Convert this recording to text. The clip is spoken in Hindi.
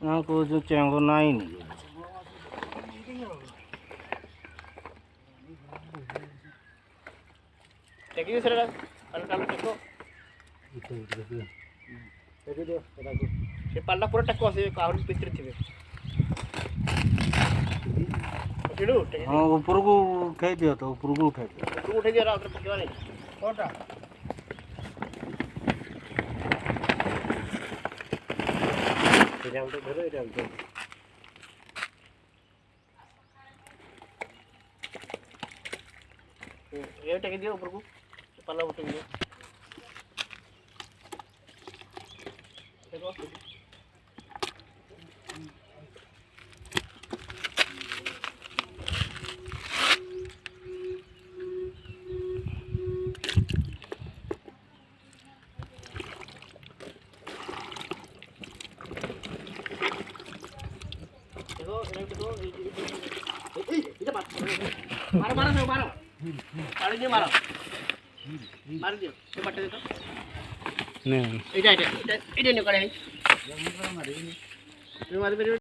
ना को जो चेंगो ना ही नहीं टेकी सर अलकाल टेको टेकी दो से पाल्ला पूरा टेको से आहुरी पितर थिबे उठिलु टेकी हाँ ऊपर को उठाई दिया तो ऊपर को उठाई दिया ऊपर उठे दिया उधर पकड़वा नहीं कोटा इधर धरो इधर ये टेकी दियो ऊपर को पाल्ला उठे दियो देखो मारो मारो मारो मारो दियो मारो मार दियो ये बट्टे दे तो नहीं এটা নিয়ে করে মারি মারি